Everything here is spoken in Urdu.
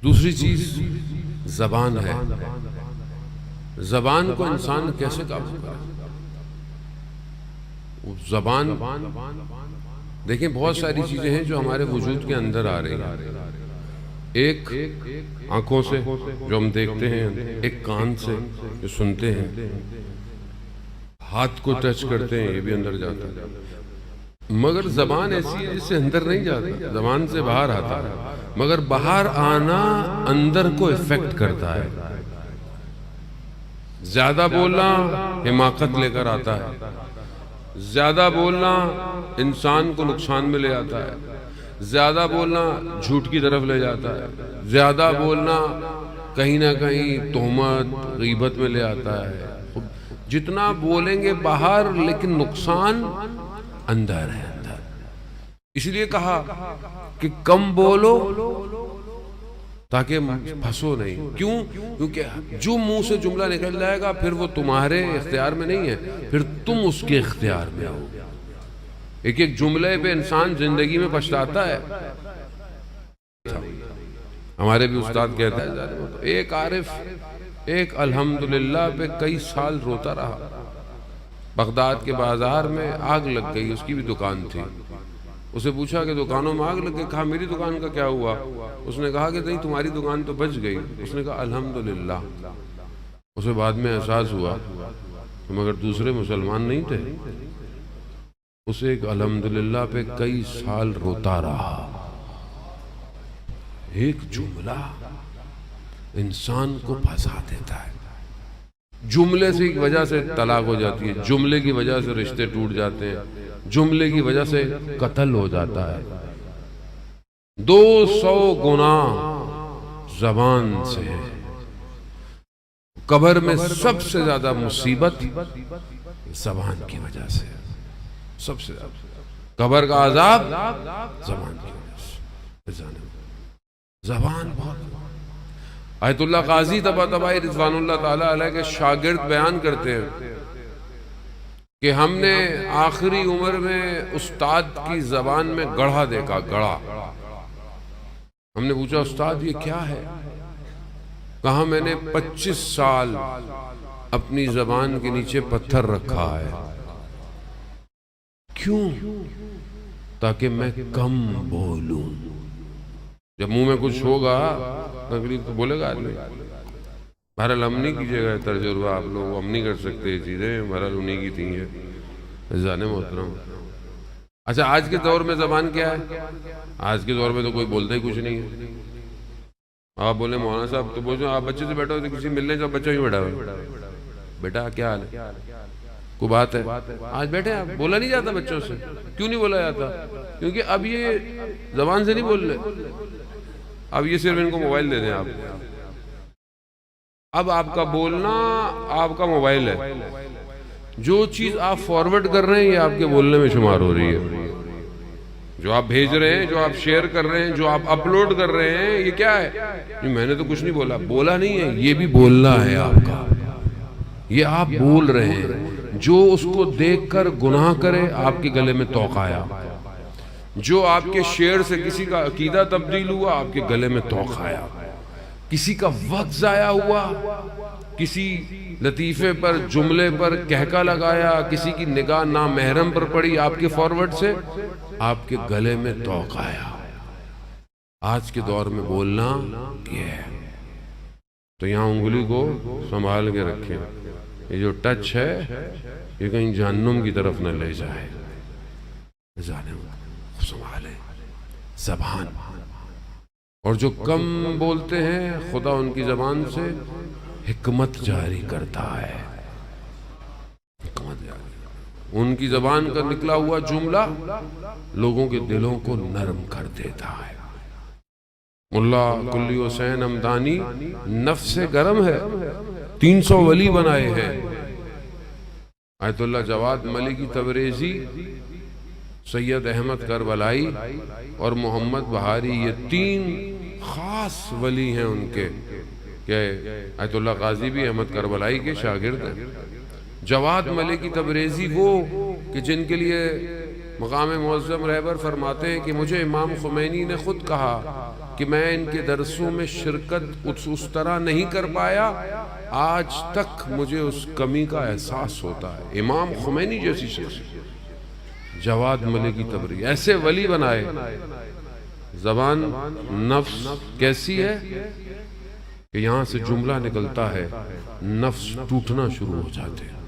دوسری چیز زبان ہے. زبان کو انسان کیسے قابو کرے؟ زبان، دیکھیں بہت ساری چیزیں ہیں جو ہمارے وجود کے اندر آ رہی ہیں. ایک آنکھوں سے جو ہم دیکھتے ہیں، ایک کان سے جو سنتے ہیں، ہاتھ کو ٹچ کرتے ہیں، یہ بھی اندر جاتا ہے. مگر زبان ایسی ہے جس سے اندر نہیں جاتا، زبان سے باہر آتا ہے، مگر باہر آنا اندر کو افیکٹ کرتا ہے. زیادہ بولنا حماقت لے کر آتا ہے، زیادہ بولنا انسان کو نقصان میں لے آتا ہے، زیادہ بولنا جھوٹ کی طرف لے جاتا ہے، زیادہ بولنا کہیں نہ کہیں تہمت غیبت میں لے آتا ہے. جتنا بولیں گے باہر لیکن نقصان اندر ہے اندر. اس لیے کہا کہ کم بولو تاکہ پھنسو نہیں. کیوں؟ کیونکہ جو منہ سے جملہ نکل جائے گا پھر وہ تمہارے اختیار میں نہیں ہے، پھر تم اس کے اختیار میں ہو. ایک ایک جملے پہ انسان زندگی میں پچھتاتا ہے. ہمارے بھی استاد کہتا ہے، ایک عارف ایک الحمدللہ پہ کئی سال روتا رہا. بغداد کے بازار میں آگ لگ گئی، اس کی بھی دکان تھی. اسے پوچھا کہ دکانوں میں آگ لگ گئی. کہا میری دکان کا کیا ہوا؟ اس نے کہا کہ نہیں تمہاری دکان تو بچ گئی. اس نے کہا الحمدللہ. اسے بعد میں احساس ہوا مگر دوسرے مسلمان نہیں تھے. اسے ایک الحمدللہ پہ کئی سال روتا رہا. ایک جملہ انسان کو پھنسا دیتا ہے. جملے سے ایک وجہ سے طلاق ہو جاتی ہے، جملے کی وجہ سے رشتے ٹوٹ جاتے ہیں، جملے کی وجہ سے قتل ہو جاتا ہے. 200 گناہ زبان سے ہے. قبر میں سب سے زیادہ مصیبت زبان کی وجہ سے ہے. سب سے زیادہ قبر کا عذاب زبان کی وجہ سے. زبان بہت. آیت اللہ قاضی طباطبائی رضوان اللہ تعالیٰ علیہ کے شاگرد بیان کرتے ہیں کہ ہم نے آخری عمر میں استاد کی زبان میں گڑھا دیکھا. گڑھا. ہم نے پوچھا استاد یہ کیا ہے؟ کہا میں نے 25 سال اپنی زبان کے نیچے پتھر رکھا ہے. کیوں؟ تاکہ میں کم بولوں. جب منہ میں کچھ ہوگا تکلیف تو بولے گا آدمی. بہرحال ہم نہیں کیجیے گا تجربہ، آپ لوگ ہم نہیں کر سکتے یہ چیزیں، بہرحال انہیں کی تھیں یہ جان محترم. اچھا آج کے دور میں زبان کیا ہے؟ آج کے دور میں تو کوئی بولتا ہی کچھ نہیں ہے. آپ بولے مولانا صاحب تو بولتے آپ بچے سے بیٹھا ہو تو کسی ملنے کا بچہ ہی بیٹھا ہو، بیٹا کیا حال ہے، کوئی بات ہے؟ آج بیٹھے آپ بولا نہیں جاتا بچوں سے. کیوں نہیں بولا جاتا؟ کیونکہ اب یہ زبان سے نہیں بول رہے. اب یہ صرف ان کو موبائل دے دیں آپ. اب آپ کا بولنا آپ کا موبائل ہے. جو چیز آپ فارورڈ کر رہے ہیں یہ آپ کے بولنے میں شمار ہو رہی ہے. جو آپ بھیج رہے ہیں، جو آپ شیئر کر رہے ہیں، جو آپ اپلوڈ کر رہے ہیں، یہ کیا ہے؟ میں نے تو کچھ نہیں بولا. بولا نہیں ہے، یہ بھی بولنا ہے آپ کا. یہ آپ بول رہے ہیں. جو اس کو دیکھ کر گناہ کرے آپ کے گلے میں توق آیا. جو آپ کے شعر سے کسی کا عقیدہ تبدیل ہوا آپ کے گلے میں توق آیا. کسی کا وقت ضائع ہوا، کسی لطیفے پر جملے پر کہکا لگایا، کسی کی نگاہ نامحرم پر پڑی آپ کے فارورڈ سے، آپ کے گلے میں توق آیا. آج کے دور میں بولنا یہ ہے. تو یہاں انگلی کو سنبھال کے رکھیں. یہ جو ٹچ ہے یہ کہیں جہنم کی طرف نہ لے جائے. سنبھالیں زبان. اور جو کم بولتے ہیں خدا ان کی زبان سے حکمت جاری کرتا ہے. حکمت جاری. ان کی زبان کا نکلا ہوا جملہ لوگوں کے دلوں کو نرم کر دیتا ہے. ملا کلی حسین ہمدانی نفس سے گرم ہے، 300 ولی بنائے ہیں. آیت اللہ جواد ملکی تبریزی، سید احمد کربلائی اور محمد بہاری، یہ 3 خاص ولی ہیں ان کے. کہ آیت اللہ قاضی بھی احمد کربلائی کے شاگرد ہیں. جواد ملکی تبریزی وہ کہ جن کے لیے مقام معظم رہبر فرماتے ہیں کہ مجھے امام خمینی نے خود کہا کہ میں ان کے درسوں میں شرکت اس طرح نہیں کر پایا، آج تک مجھے اس کمی کا احساس ہوتا ہے۔ امام خمینی جیسی شخص، جواد ملکی تبری، ایسے ولی بنائے۔ زبان نفس کیسی ہے کہ یہاں سے جملہ نکلتا ہے، نفس ٹوٹنا شروع ہو جاتے ہیں۔